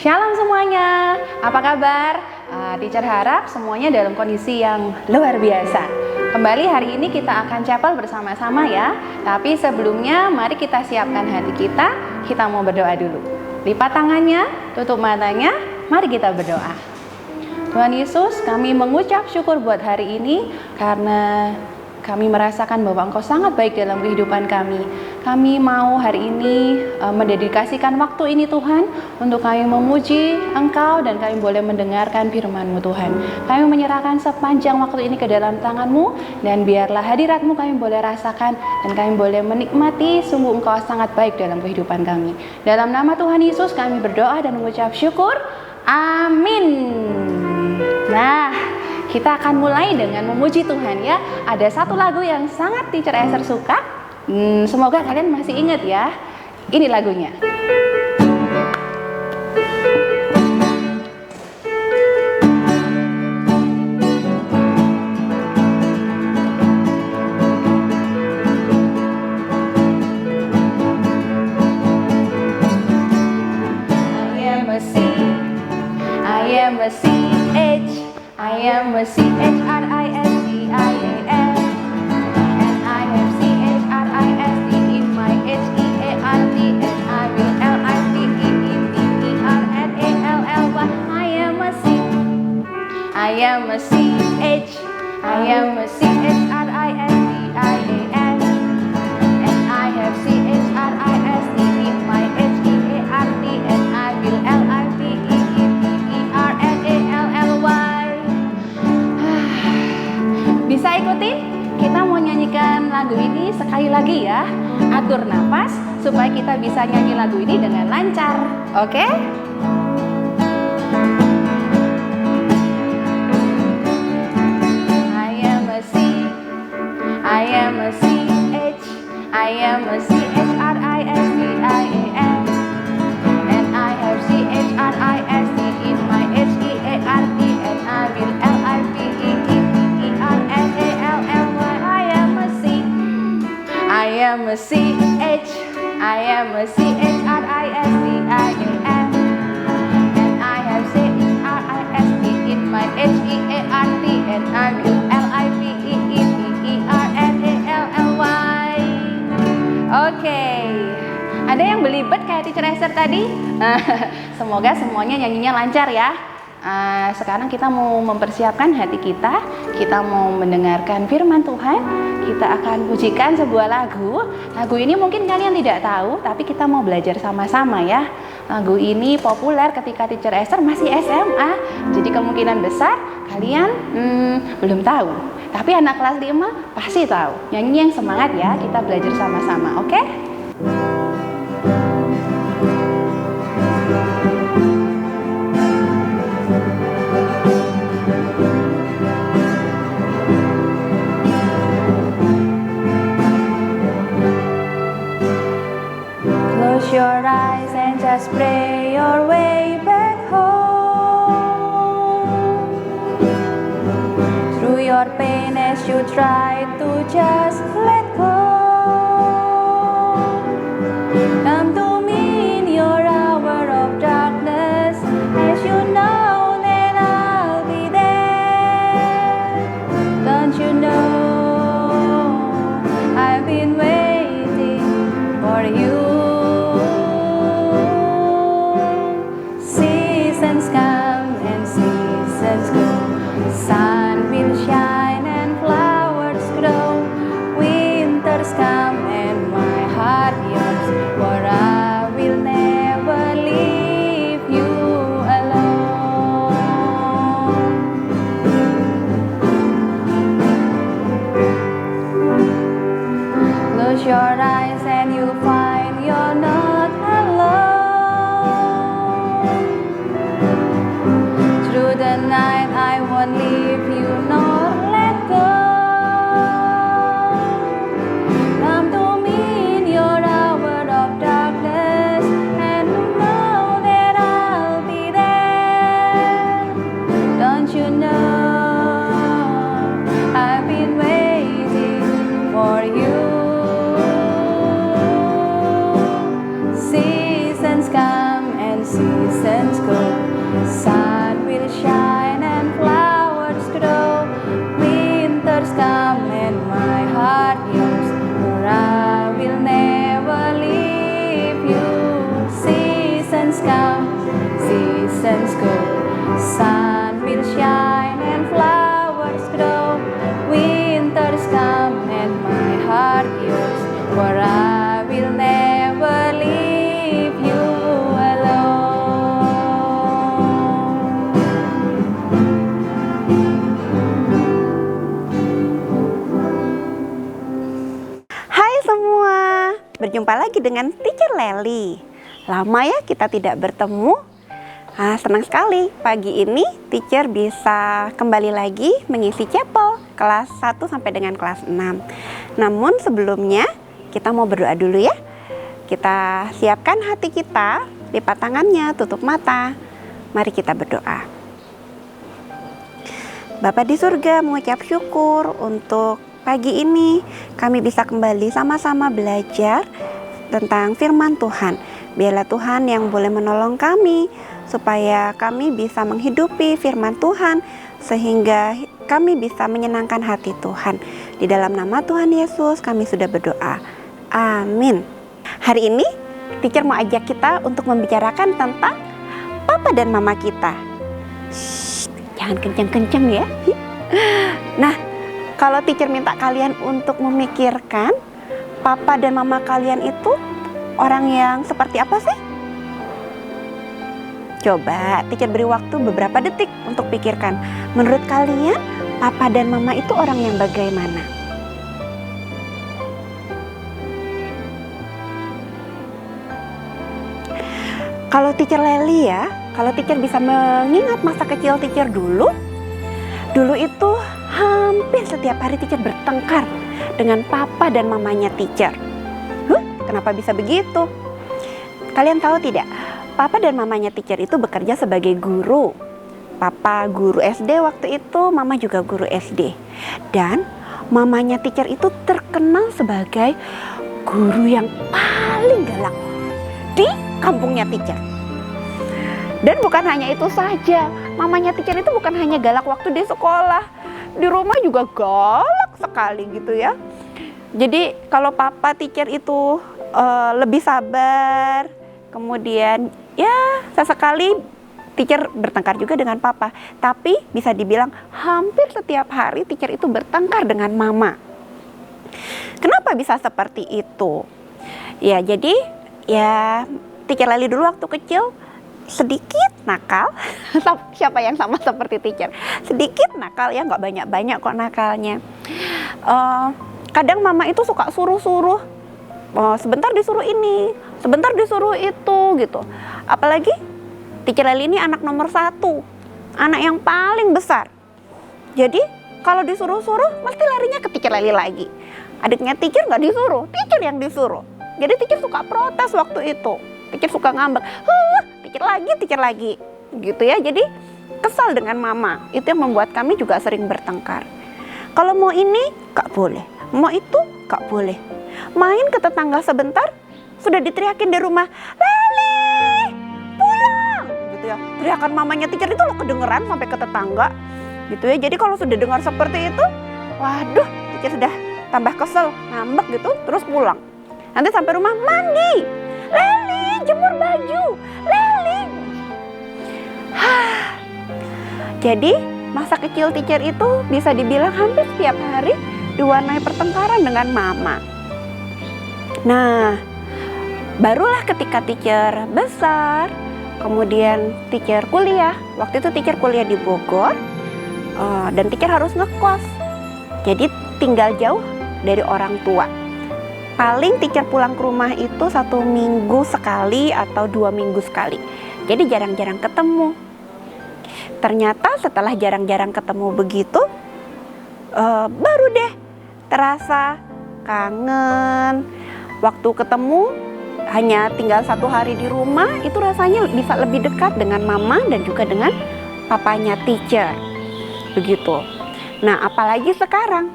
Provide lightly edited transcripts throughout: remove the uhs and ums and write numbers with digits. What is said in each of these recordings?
Shalom semuanya, apa kabar? Teacher harap semuanya dalam kondisi yang luar biasa. Kembali hari ini kita akan chapel bersama-sama ya. Tapi sebelumnya mari kita siapkan hati kita mau berdoa dulu. Lipat tangannya, tutup matanya, mari kita berdoa. Tuhan Yesus, kami mengucap syukur buat hari ini karena kami merasakan bahwa Engkau sangat baik dalam kehidupan kami. Kami mau hari ini mendedikasikan waktu ini Tuhan untuk kami memuji Engkau dan kami boleh mendengarkan firman-Mu Tuhan. Kami menyerahkan sepanjang waktu ini ke dalam tangan-Mu dan biarlah hadirat-Mu kami boleh rasakan dan kami boleh menikmati sungguh Engkau sangat baik dalam kehidupan kami. Dalam nama Tuhan Yesus kami berdoa dan mengucap syukur. Amin. Nah, kita akan mulai dengan memuji Tuhan ya. Ada satu lagu yang sangat Teacher Esther suka. Semoga kalian masih ingat ya. Ini lagunya. I am a CH, I am a CHRISTIAN, and I have CHRIST in my HEART, and I will LITEETERNALLY. I am a C, I am a CH, I am a CHRISTIAN, and I have CHRIST in my HEART, and I will LITEETERNALLY. Bisa ikutin? Kita mau nyanyikan lagu ini sekali lagi ya. Atur nafas supaya kita bisa nyanyi lagu ini dengan lancar. Oke? I am a C, I am a CH, I am a CHRISTIAN, and I have CHRIST in my HEART, and I will LITEETERNALLY. I am a CH, I am a CHRISTIAN, and I have CHRIST in my HEART, and I will LITEETERNALLY. Oke, ada yang belibet kayak Teacher Esther tadi? Semoga semuanya nyanyinya lancar ya. Sekarang kita mau mempersiapkan hati kita mau mendengarkan firman Tuhan. Kita akan pujikan sebuah lagu. Lagu ini mungkin kalian tidak tahu, tapi kita mau belajar sama-sama ya. Lagu ini populer ketika Teacher Esther masih SMA. Jadi kemungkinan besar kalian belum tahu. Tapi anak kelas 5 pasti tahu. Nyanyi yang semangat ya, kita belajar sama-sama, oke? Close your eyes and just pray your way back home. Through your pain as you try to just let go. Come to me in your hour of darkness, as you know that I'll be there. Don't you know I've been waiting for you. Come and seasons go, sun will shine and flowers grow. Winters come and my heart yearns, for I will never leave you alone. Close your eyes and you'll find you're not alone. Through the night I won't leave you nor let go. Come to me in your hour of darkness, and know that I'll be there. Don't you know I've been waiting for you. berjumpa lagi dengan Teacher Lely. Lama ya kita tidak bertemu. Nah, senang sekali pagi ini teacher bisa kembali lagi mengisi chapel kelas 1 sampai dengan kelas 6. Namun sebelumnya kita mau berdoa dulu ya. Kita siapkan hati kita, lipat tangannya, tutup mata. Mari kita berdoa. Bapa di surga, mengucap syukur untuk pagi ini kami bisa kembali sama-sama belajar tentang firman Tuhan. Biarlah Tuhan yang boleh menolong kami supaya kami bisa menghidupi firman Tuhan sehingga kami bisa menyenangkan hati Tuhan. Di dalam nama Tuhan Yesus kami sudah berdoa. Amin. Hari ini teacher mau ajak kita untuk membicarakan tentang papa dan mama kita. Shh, jangan kenceng-kenceng ya. Nah, kalau teacher minta kalian untuk memikirkan papa dan mama kalian itu orang yang seperti apa sih? Coba teacher beri waktu beberapa detik untuk pikirkan. Menurut kalian, papa dan mama itu orang yang bagaimana? Kalau teacher Lely ya, kalau teacher bisa mengingat masa kecil teacher dulu itu hampir setiap hari teacher bertengkar dengan papa dan mamanya teacher. Kenapa bisa begitu? Kalian tahu tidak? Papa dan mamanya teacher itu bekerja sebagai guru. Papa guru SD waktu itu, mama juga guru SD. Dan mamanya teacher itu terkenal sebagai guru yang paling galak di kampungnya teacher. Dan bukan hanya itu saja, mamanya teacher itu bukan hanya galak waktu di sekolah, di rumah juga galak sekali gitu ya. Jadi kalau papa teacher itu lebih sabar, kemudian ya sesekali teacher bertengkar juga dengan papa. Tapi bisa dibilang hampir setiap hari teacher itu bertengkar dengan mama. Kenapa bisa seperti itu? Ya jadi ya teacher Lely dulu waktu kecil sedikit nakal. Siapa yang sama seperti teacher? Sedikit nakal ya, nggak banyak-banyak kok nakalnya. Kadang mama itu suka suruh-suruh. Sebentar disuruh ini, sebentar disuruh itu gitu. Apalagi teacher Lely ini anak nomor 1, anak yang paling besar. Jadi kalau disuruh-suruh pasti larinya ke teacher Lely lagi. Adiknya teacher nggak disuruh, teacher yang disuruh. Jadi teacher suka protes waktu itu. Teacher suka ngambek, teacher lagi gitu ya. Jadi kesal dengan mama. Itu yang membuat kami juga sering bertengkar. Kalau mau ini gak boleh, mau itu gak boleh. Main ke tetangga sebentar sudah diteriakin di rumah, Lely pulang gitu ya. Teriakan mamanya teacher itu loh kedengeran sampai ke tetangga gitu ya. Jadi kalau sudah dengar seperti itu, waduh, teacher sudah tambah kesel, ngambek gitu, terus pulang. Nanti sampai rumah, mandi, Lely jemur baju, Lely. Jadi masa kecil teacher itu bisa dibilang hampir setiap hari diwarnai pertengkaran dengan mama. Nah, barulah ketika teacher besar, kemudian teacher kuliah. Waktu itu teacher kuliah di Bogor, dan teacher harus ngekos. Jadi tinggal jauh dari orang tua. Paling teacher pulang ke rumah itu 1 minggu sekali atau 2 minggu sekali. Jadi jarang-jarang ketemu. Ternyata setelah jarang-jarang ketemu begitu, baru deh terasa kangen. Waktu ketemu hanya tinggal 1 hari di rumah, itu rasanya bisa lebih dekat dengan mama dan juga dengan papanya teacher. Begitu. Nah, apalagi sekarang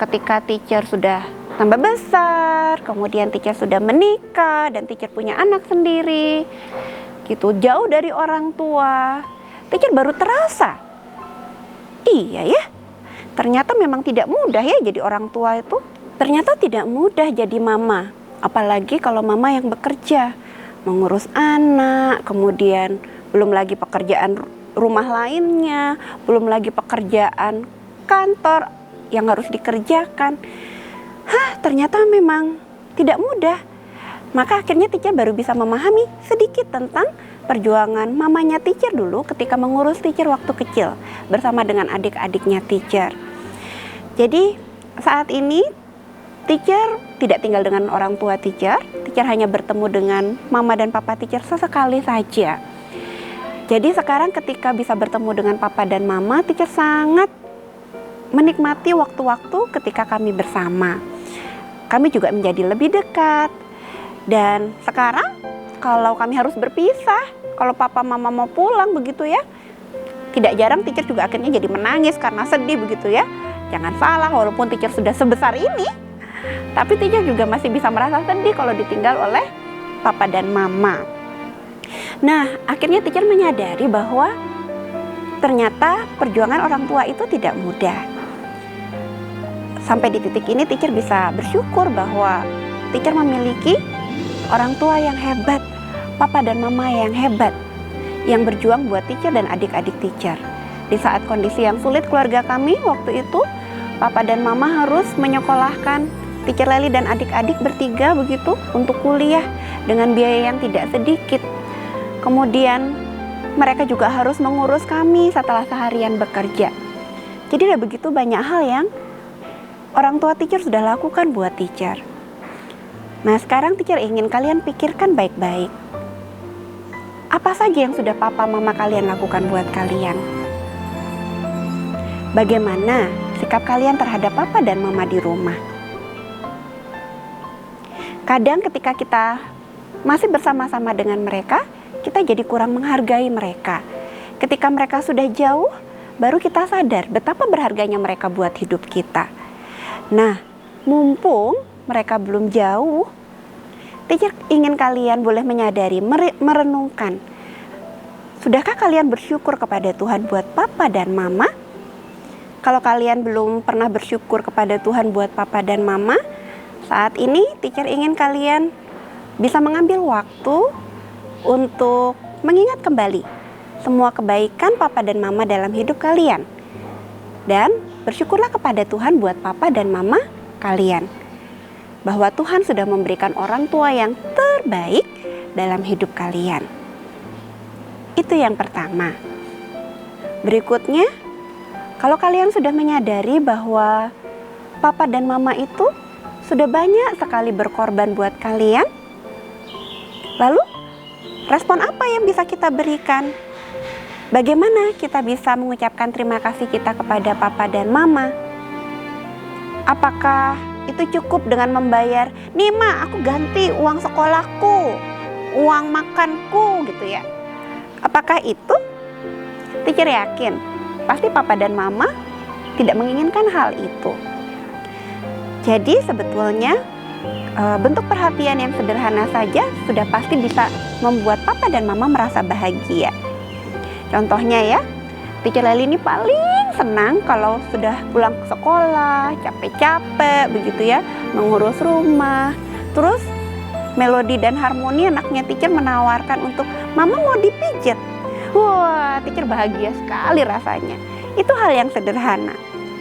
ketika teacher sudah tambah besar, kemudian teacher sudah menikah dan teacher punya anak sendiri, gitu, jauh dari orang tua. Teacher baru terasa, iya ya, ternyata memang tidak mudah ya jadi orang tua itu. Ternyata tidak mudah jadi mama, apalagi kalau mama yang bekerja, mengurus anak, kemudian belum lagi pekerjaan rumah lainnya, belum lagi pekerjaan kantor yang harus dikerjakan. Ternyata memang tidak mudah. Maka akhirnya teacher baru bisa memahami sedikit tentang perjuangan mamanya teacher dulu ketika mengurus teacher waktu kecil bersama dengan adik-adiknya teacher. Jadi saat ini teacher tidak tinggal dengan orang tua teacher hanya bertemu dengan mama dan papa teacher sesekali saja. Jadi sekarang ketika bisa bertemu dengan papa dan mama, teacher sangat menikmati waktu-waktu ketika kami bersama. Kami juga menjadi lebih dekat. Dan sekarang kalau kami harus berpisah, kalau papa mama mau pulang begitu ya, tidak jarang teacher juga akhirnya jadi menangis karena sedih begitu ya. Jangan salah, walaupun teacher sudah sebesar ini, tapi teacher juga masih bisa merasa sedih kalau ditinggal oleh papa dan mama. Nah, akhirnya teacher menyadari bahwa ternyata perjuangan orang tua itu tidak mudah. Sampai di titik ini teacher bisa bersyukur bahwa teacher memiliki orang tua yang hebat, papa dan mama yang hebat, yang berjuang buat teacher dan adik-adik teacher. Di saat kondisi yang sulit keluarga kami waktu itu, papa dan mama harus menyekolahkan teacher Leli dan adik-adik bertiga begitu untuk kuliah dengan biaya yang tidak sedikit. Kemudian mereka juga harus mengurus kami setelah seharian bekerja. Jadi ada begitu banyak hal yang orang tua teacher sudah lakukan buat teacher. Nah, sekarang teacher ingin kalian pikirkan baik-baik. Apa saja yang sudah papa mama kalian lakukan buat kalian? Bagaimana sikap kalian terhadap papa dan mama di rumah? Kadang ketika kita masih bersama-sama dengan mereka, kita jadi kurang menghargai mereka. Ketika mereka sudah jauh, baru kita sadar betapa berharganya mereka buat hidup kita. Nah, mumpung mereka belum jauh, teacher ingin kalian boleh menyadari, merenungkan. Sudahkah kalian bersyukur kepada Tuhan buat papa dan mama? Kalau kalian belum pernah bersyukur kepada Tuhan buat papa dan mama, saat ini teacher ingin kalian bisa mengambil waktu untuk mengingat kembali semua kebaikan papa dan mama dalam hidup kalian. Dan bersyukurlah kepada Tuhan buat papa dan mama kalian, bahwa Tuhan sudah memberikan orang tua yang terbaik dalam hidup kalian. Itu yang pertama. Berikutnya, kalau kalian sudah menyadari bahwa papa dan mama itu sudah banyak sekali berkorban buat kalian, lalu respon apa yang bisa kita berikan? Bagaimana kita bisa mengucapkan terima kasih kita kepada papa dan mama? Apakah itu cukup dengan membayar, nih ma, aku ganti uang sekolahku, uang makanku gitu ya? Apakah itu? Teacher yakin pasti papa dan mama tidak menginginkan hal itu. Jadi sebetulnya bentuk perhatian yang sederhana saja sudah pasti bisa membuat papa dan mama merasa bahagia. Contohnya ya, teacher Leli ini paling senang kalau sudah pulang ke sekolah, capek-capek begitu ya, mengurus rumah. Terus Melodi dan Harmoni anaknya teacher menawarkan untuk mama mau dipijit. Wah, teacher bahagia sekali rasanya. Itu hal yang sederhana.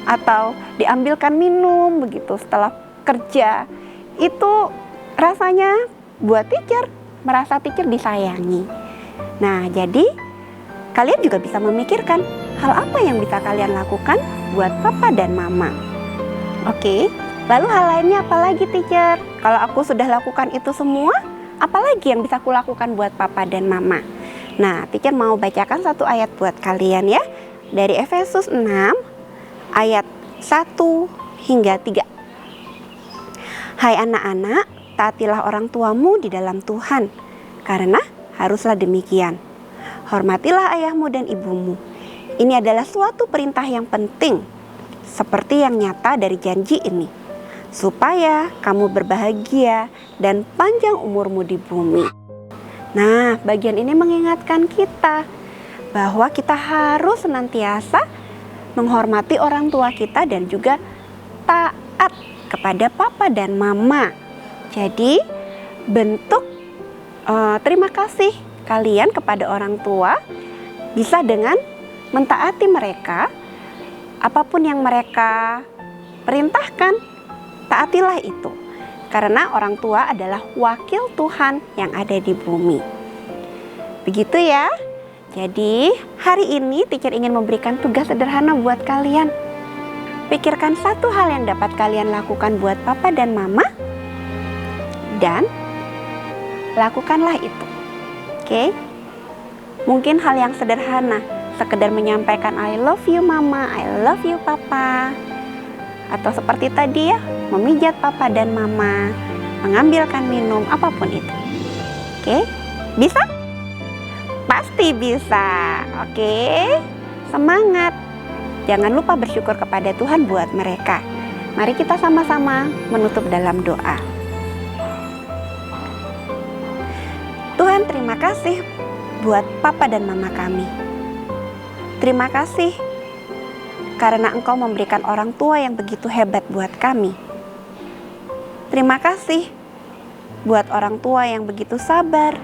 Atau diambilkan minum begitu setelah kerja. Itu rasanya buat teacher, merasa teacher disayangi. Nah, jadi kalian juga bisa memikirkan hal apa yang bisa kalian lakukan buat papa dan mama. Oke, lalu hal lainnya apa lagi teacher? Kalau aku sudah lakukan itu semua, apa lagi yang bisa aku lakukan buat papa dan mama? Nah, teacher mau bacakan satu ayat buat kalian ya. Dari Efesus 6 ayat 1 hingga 3. Hai anak-anak, taatilah orang tuamu di dalam Tuhan, karena haruslah demikian. Hormatilah ayahmu dan ibumu. Ini adalah suatu perintah yang penting, seperti yang nyata dari janji ini, supaya kamu berbahagia dan panjang umurmu di bumi. Nah, bagian ini mengingatkan kita bahwa kita harus senantiasa menghormati orang tua kita dan juga taat kepada papa dan mama. Jadi, bentuk terima kasih kalian kepada orang tua bisa dengan mentaati mereka. Apapun yang mereka perintahkan, taatilah itu. Karena orang tua adalah wakil Tuhan yang ada di bumi. Begitu ya. Jadi hari ini teacher ingin memberikan tugas sederhana buat kalian. Pikirkan satu hal yang dapat kalian lakukan buat papa dan mama, dan lakukanlah itu. Oke? Mungkin hal yang sederhana, sekedar menyampaikan I love you mama, I love you papa. Atau seperti tadi ya, memijat papa dan mama, mengambilkan minum, apapun itu. Oke? Bisa? Pasti bisa. Oke? Semangat. Jangan lupa bersyukur kepada Tuhan buat mereka. Mari kita sama-sama menutup dalam doa. Tuhan, terima kasih buat papa dan mama kami. Terima kasih karena Engkau memberikan orang tua yang begitu hebat buat kami. Terima kasih buat orang tua yang begitu sabar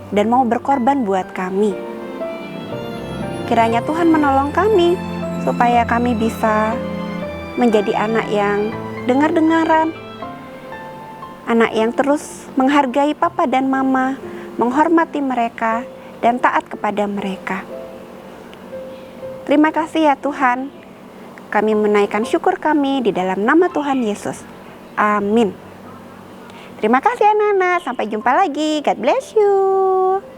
dan mau berkorban buat kami. Kiranya Tuhan menolong kami supaya kami bisa menjadi anak yang dengar-dengaran, anak yang terus menghargai papa dan mama, menghormati mereka, dan taat kepada mereka. Terima kasih ya Tuhan. Kami menaikkan syukur kami di dalam nama Tuhan Yesus. Amin. Terima kasih anak-anak. Sampai jumpa lagi. God bless you.